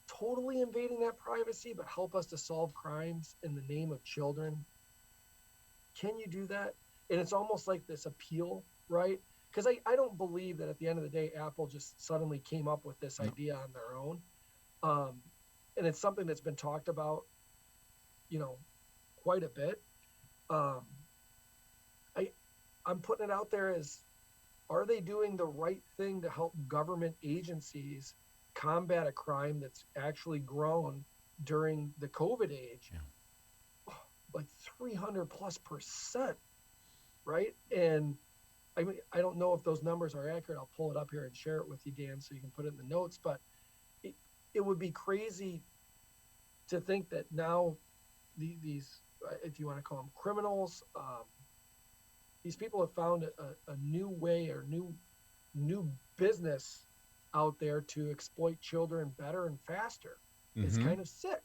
totally invading that privacy, but help us to solve crimes in the name of children? Can you do that? And it's almost like this appeal, right? Because I don't believe that at the end of the day, Apple just suddenly came up with this idea on their own. And it's something that's been talked about, quite a bit. I'm putting it out there as, are they doing the right thing to help government agencies combat a crime that's actually grown during the COVID age? Yeah. Like 300+%, right? And I mean, I don't know if those numbers are accurate. I'll pull it up here and share it with you, Dan, so you can put it in the notes. But it would be crazy to think that now these, if you want to call them criminals, these people have found a new way or new business out there to exploit children better and faster. Mm-hmm. It's kind of sick.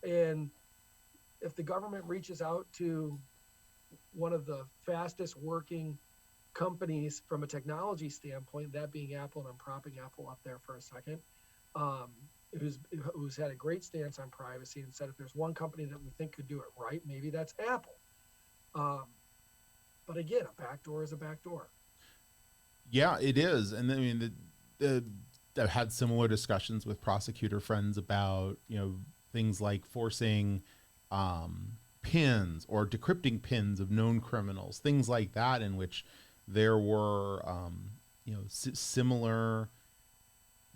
And if the government reaches out to one of the fastest working companies from a technology standpoint, that being Apple, and I'm propping Apple up there for a second, um, who's had a great stance on privacy and said if there's one company that we think could do it right, maybe that's Apple. But again, a backdoor is a backdoor. Yeah, it is. And I mean, I've had similar discussions with prosecutor friends about, things like forcing pins or decrypting pins of known criminals, things like that, in which there were, similar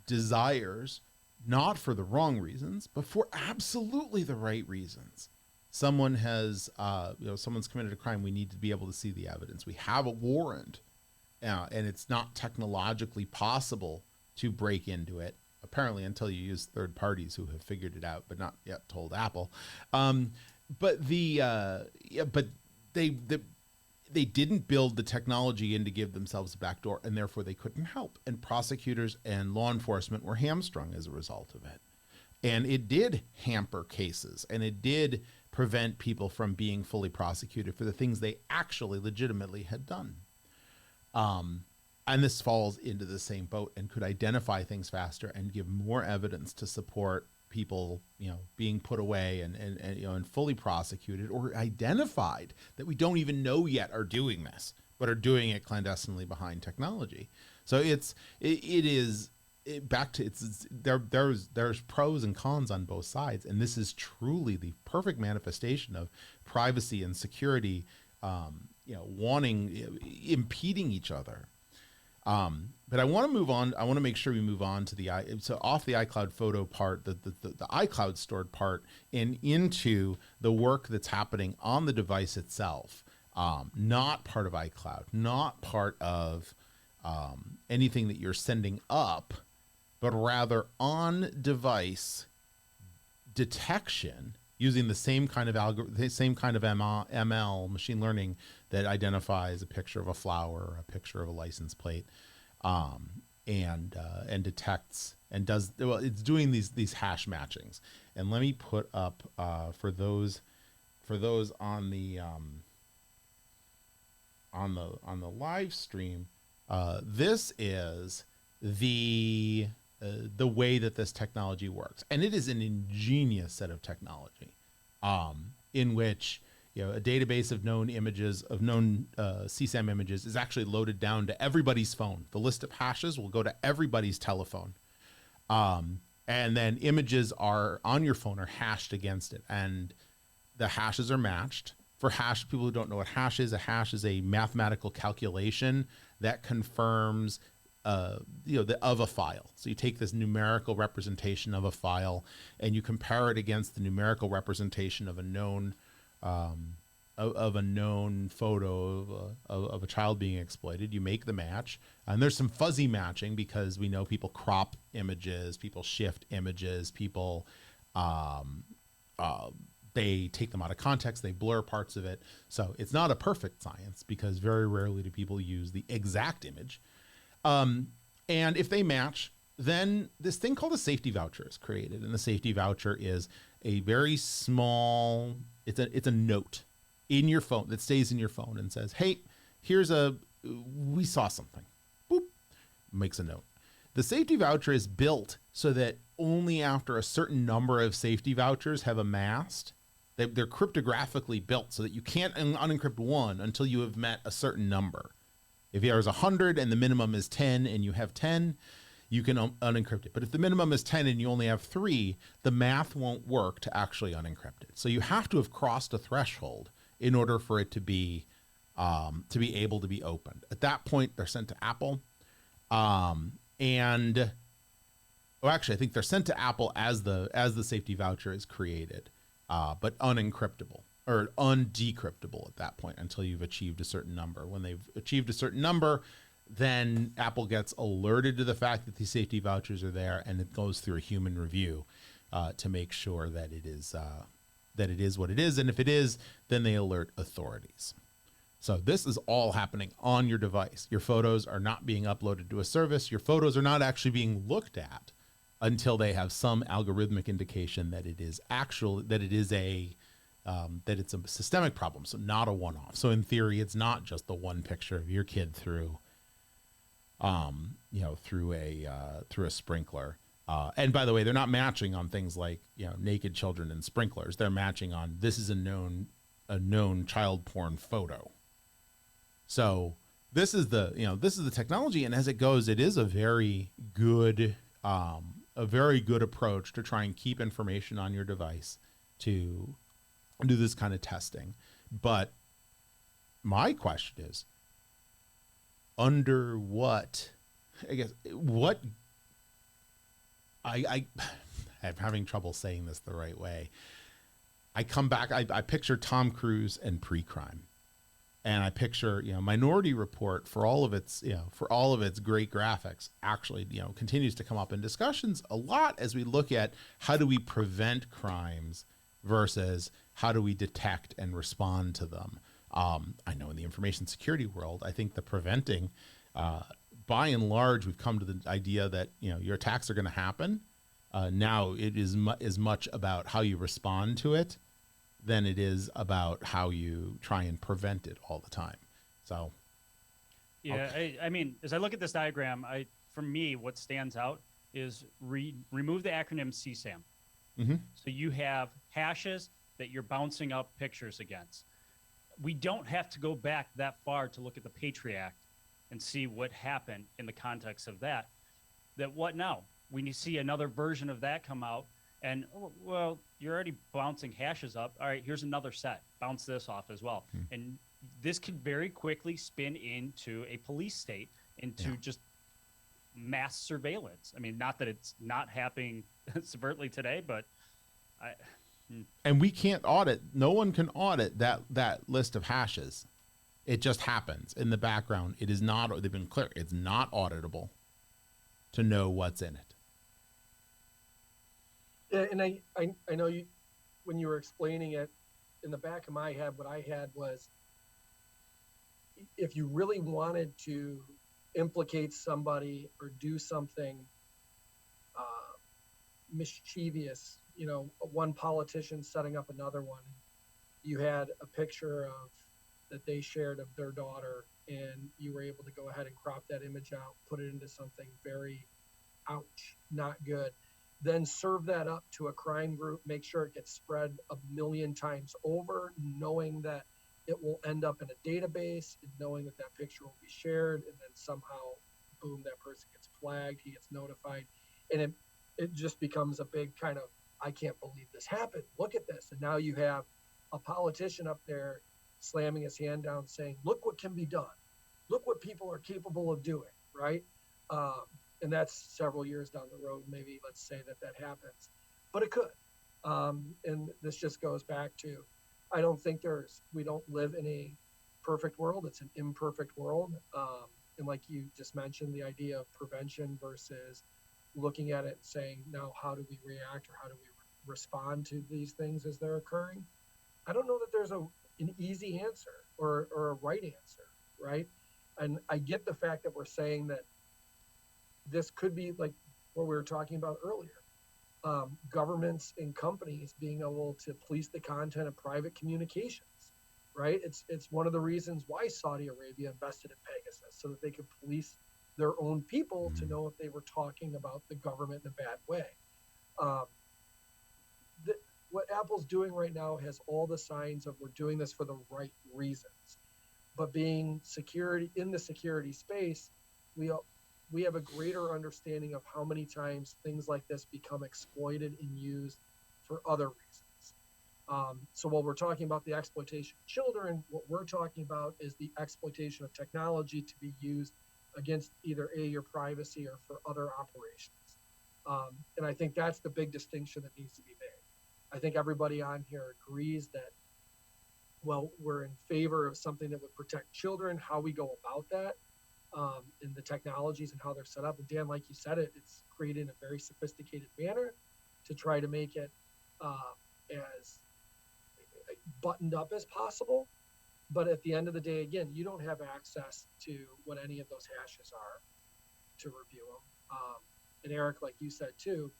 desires, not for the wrong reasons, but for absolutely the right reasons. Someone has, someone's committed a crime. We need to be able to see the evidence. We have a warrant, and it's not technologically possible to break into it, apparently, until you use third parties who have figured it out, but not yet told Apple. But they didn't build the technology in to give themselves a backdoor, and therefore they couldn't help. And prosecutors and law enforcement were hamstrung as a result of it. And it did hamper cases, and it did prevent people from being fully prosecuted for the things they actually legitimately had done. And this falls into the same boat and could identify things faster and give more evidence to support people, being put away and fully prosecuted or identified that we don't even know yet are doing this, but are doing it clandestinely behind technology. So there's pros and cons on both sides, and this is truly the perfect manifestation of privacy and security, impeding each other. But I want to move on. I want to make sure we move on to off the iCloud photo part, the iCloud stored part, and into the work that's happening on the device itself. Not part of iCloud, not part of anything that you're sending up, but rather on device detection using the same kind of ML, machine learning, that identifies a picture of a flower or a picture of a license plate, and detects and does, well, it's doing these hash matchings. And let me put up for those on the live stream, this is the way that this technology works, and it is an ingenious set of technology, in which a database of known images, of known CSAM images, is actually loaded down to everybody's phone. The list of hashes will go to everybody's telephone, and then images are on your phone are hashed against it, and the hashes are matched. For hash, people who don't know what hash is a mathematical calculation that confirms of a file. So you take this numerical representation of a file and you compare it against the numerical representation of a known photo of a child being exploited. You make the match, and there's some fuzzy matching because we know people crop images, people shift images, people they take them out of context, they blur parts of it. So it's not a perfect science because very rarely do people use the exact image. And if they match, then this thing called a safety voucher is created. And the safety voucher is a very small, it's a note in your phone that stays in your phone and says, hey, we saw something. Boop, makes a note. The safety voucher is built so that only after a certain number of safety vouchers have amassed, they're cryptographically built so that you can't unencrypt one until you have met a certain number. If there's 100 and the minimum is 10 and you have 10, you can unencrypt it. But if the minimum is 10 and you only have 3, the math won't work to actually unencrypt it. So you have to have crossed a threshold in order for it to be able to be opened. At that point, they're sent to Apple. Actually, I think they're sent to Apple as the safety voucher is created, but unencryptable. Or undecryptable at that point until you've achieved a certain number. When they've achieved a certain number, then Apple gets alerted to the fact that these safety vouchers are there, and it goes through a human review to make sure that it is what it is. And if it is, then they alert authorities. So this is all happening on your device. Your photos are not being uploaded to a service. Your photos are not actually being looked at until they have some algorithmic indication that it's a systemic problem, so not a one-off. So in theory, it's not just the one picture of your kid through a sprinkler. And by the way, they're not matching on things like, naked children and sprinklers. They're matching on, this is a known child porn photo. So this is the technology, and as it goes, it is a very good approach to try and keep information on your device to do this kind of testing. But my question is, under what, I'm having trouble saying this the right way. I come back, I picture Tom Cruise and pre-crime. And I picture, Minority Report, for all of its great graphics, actually, continues to come up in discussions a lot as we look at how do we prevent crimes versus how do we detect and respond to them. I know in the information security world, I think the preventing, by and large, we've come to the idea that, your attacks are going to happen. Now it is as much about how you respond to it than it is about how you try and prevent it all the time. So, yeah, okay. I mean, as I look at this diagram, for me, what stands out is remove the acronym CSAM. Mm-hmm. So you have hashes that you're bouncing up pictures against. We don't have to go back that far to look at the Patriot Act and see what happened in the context of that. That what now? When you see another version of that come out, and, well, you're already bouncing hashes up. All right, here's another set. Bounce this off as well. And this could very quickly spin into a police state, into just mass surveillance. I mean, not that it's not happening subvertly today, but and we can't audit. No one can audit that list of hashes. It just happens in the background. It is not. They've been clear. It's not auditable to know what's in it. Yeah, and I know you, when you were explaining it, in the back of my head, what I had was, if you really wanted to implicate somebody or do something mischievous, one politician setting up another one, you had a picture of that they shared of their daughter, and you were able to go ahead and crop that image out, put it into something very, ouch, not good. Then serve that up to a crime group, make sure it gets spread 1 million times over, knowing that it will end up in a database, and knowing that that picture will be shared, and then somehow, boom, that person gets flagged, he gets notified, and it just becomes a big kind of, I can't believe this happened, look at this. And now you have a politician up there slamming his hand down saying, look what can be done, look what people are capable of doing, right? And that's several years down the road, maybe, let's say that happens, but it could. And this just goes back to, I don't think we don't live in a perfect world. It's an imperfect world. And like you just mentioned, the idea of prevention versus looking at it and saying, now, how do we react, or how do we respond to these things as they're occurring? I don't know that there's an easy answer or a right answer, right? And I get the fact that we're saying that this could be like what we were talking about earlier, governments and companies being able to police the content of private communications, right? It's one of the reasons why Saudi Arabia invested in Pegasus, so that they could police their own people to know if they were talking about the government in a bad way. What Apple's doing right now has all the signs of, we're doing this for the right reasons, but being in the security space, we have a greater understanding of how many times things like this become exploited and used for other reasons. So while we're talking about the exploitation of children, what we're talking about is the exploitation of technology to be used against either your privacy or for other operations. And I think that's the big distinction that needs to be made. I think everybody on here agrees that, well, we're in favor of something that would protect children, how we go about that, in the technologies and how they're set up. And Dan, like you said, it's created in a very sophisticated manner to try to make it as buttoned up as possible. But at the end of the day, again, you don't have access to what any of those hashes are to review them. And Erik, like you said too,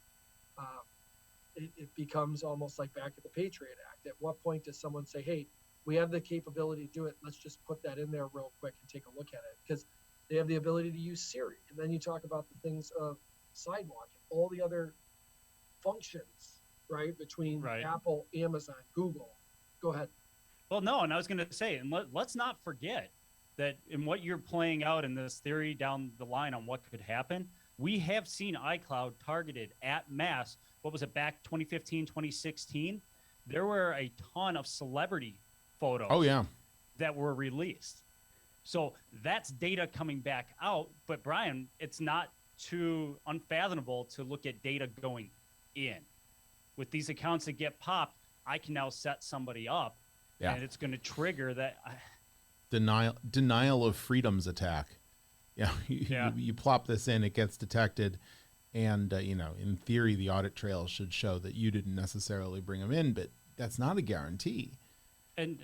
it becomes almost like back at the Patriot Act. At what point does someone say, hey, we have the capability to do it, let's just put that in there real quick and take a look at it? Because they have the ability to use Siri. And then you talk about the things of sidewalking. all the other functions, right? Between Right. Apple, Amazon, Google. Go ahead. Well, no, and I was going to say, and let's not forget that in what you're playing out in this theory down the line on what could happen, we have seen iCloud targeted at mass. What was it, back 2015, 2016? There were a ton of celebrity photos Oh yeah. that were released. So that's data coming back out. But Brian, it's not too unfathomable to look at data going in. With these accounts that get popped, I can now set somebody up, Yeah. and it's going to trigger that. Denial of freedoms attack. Yeah. You plop this in, it gets detected. And, in theory, the audit trail should show that you didn't necessarily bring them in, but that's not a guarantee. And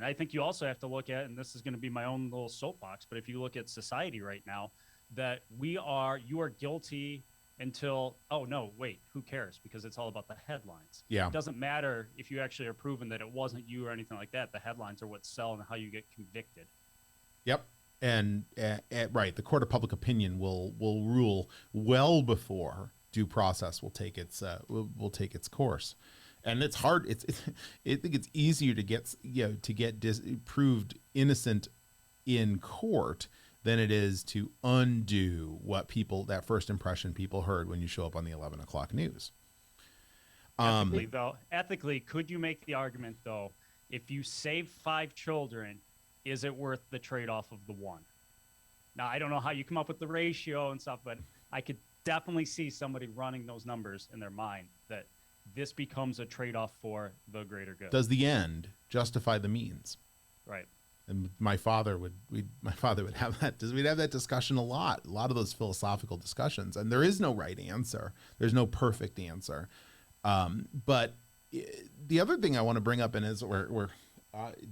I think you also have to look at, and this is going to be my own little soapbox, but if you look at society right now, that you are guilty until, oh no, wait, who cares? Because it's all about the headlines. Yeah. It doesn't matter if you actually are proven that it wasn't you or anything like that. The headlines are what sell and how you get convicted. Yep. And right, the court of public opinion will rule well before due process will take its course. And it's hard. I think it's easier to get proved innocent in court than it is to undo what that first impression people heard when you show up on the 11 o'clock news. Ethically, could you make the argument though, if you save 5 children, is it worth the trade-off of the 1? Now, I don't know how you come up with the ratio and stuff, but I could definitely see somebody running those numbers in their mind that this becomes a trade-off for the greater good. Does the end justify the means? Right. And my father would have that. We'd have that discussion a lot of those philosophical discussions. And there is no right answer. There's no perfect answer. But the other thing I want to bring up, and is it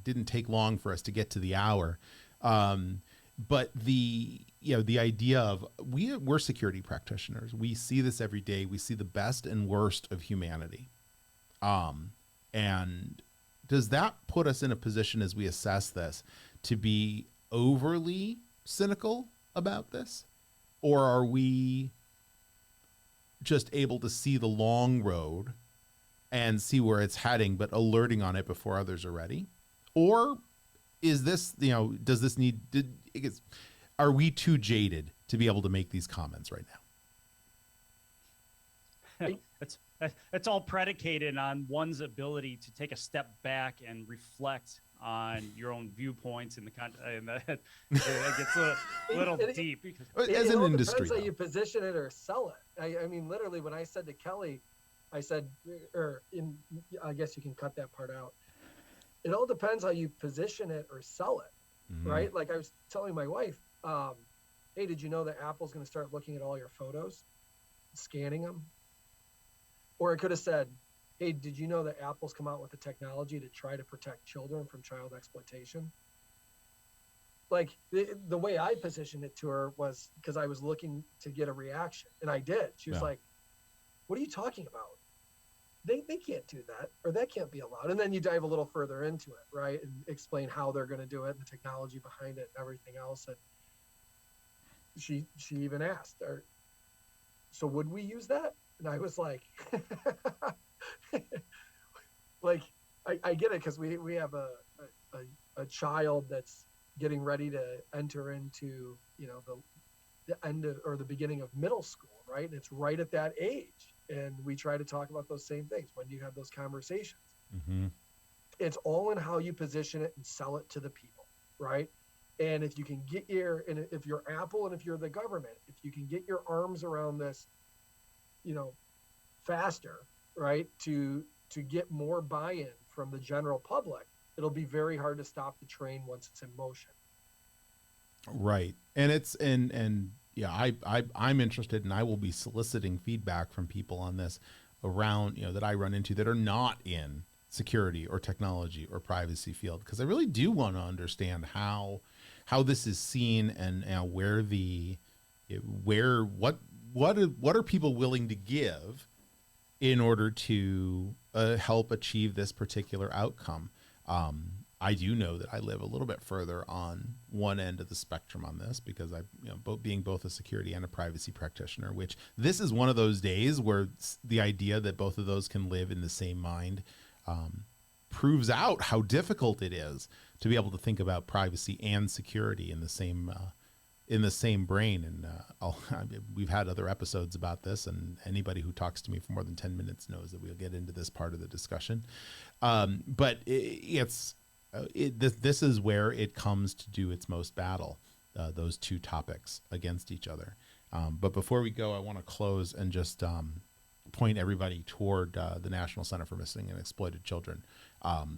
didn't take long for us to get to the hour. But the idea of we're security practitioners. We see this every day. We see the best and worst of humanity. And does that put us in a position as we assess this to be overly cynical about this? Or are we just able to see the long road and see where it's heading, but alerting on it before others are ready? Or is this, does this are we too jaded to be able to make these comments right now? It's all predicated on one's ability to take a step back and reflect on your own viewpoints and it gets a little deep. Because as an industry, depends how you position it or sell it. I mean, literally, when I said to Kelly, I said, I guess you can cut that part out. It all depends how you position it or sell it, right? Like I was telling my wife, hey, did you know that Apple's going to start looking at all your photos, scanning them? Or it could have said, hey, did you know that Apple's come out with the technology to try to protect children from child exploitation? Like the way I positioned it to her was because I was looking to get a reaction, and I did. She was like, what are you talking about? They can't do that, or that can't be allowed. And then you dive a little further into it, right? And explain how they're going to do it, and the technology behind it, and everything else. And she even asked, so would we use that? And I was like, like, I get it, because we have a child that's getting ready to enter into, the end of, or the beginning of middle school, right? And it's right at that age. And we try to talk about those same things. When do you have those conversations? Mm-hmm. It's all in how you position it and sell it to the people, right? And if you can if you're Apple and if you're the government, if you can get your arms around this, faster, right, to get more buy-in from the general public, it'll be very hard to stop the train once it's in motion. Right. And I'm interested, and I will be soliciting feedback from people on this around, that I run into that are not in security or technology or privacy field, because I really do want to understand how this is seen, and what are people willing to give in order to help achieve this particular outcome. I do know that I live a little bit further on one end of the spectrum on this because I, being both a security and a privacy practitioner, which this is one of those days where the idea that both of those can live in the same mind proves out how difficult it is to be able to think about privacy and security in the same brain. And we've had other episodes about this, and anybody who talks to me for more than 10 minutes knows that we'll get into this part of the discussion. But this is where it comes to do its most battle, those two topics against each other. But before we go, I want to close and just point everybody toward the National Center for Missing and Exploited Children.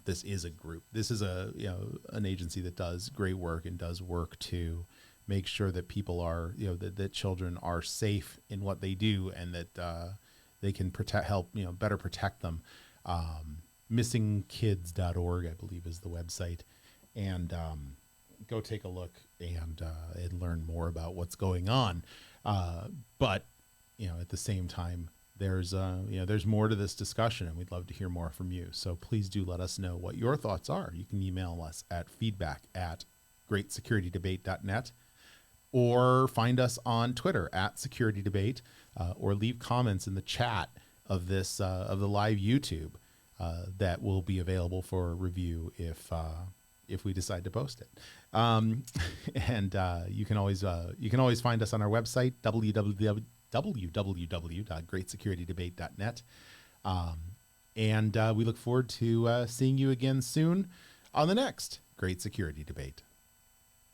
This is a group. This is an agency that does great work and does work to make sure that people are, that children are safe in what they do, and that they can help better protect them. Missingkids.org, I believe, is the website, and go take a look and learn more about what's going on. But at the same time, there's more to this discussion, and we'd love to hear more from you. So please do let us know what your thoughts are. You can email us at feedback@greatsecurity.debate.net, or find us on Twitter @SecurityDebate, or leave comments in the chat of this of the live YouTube that will be available for review if we decide to post it. And you can always find us on our website www.greatsecurity.debate.net, and we look forward to seeing you again soon on the next Great Security Debate.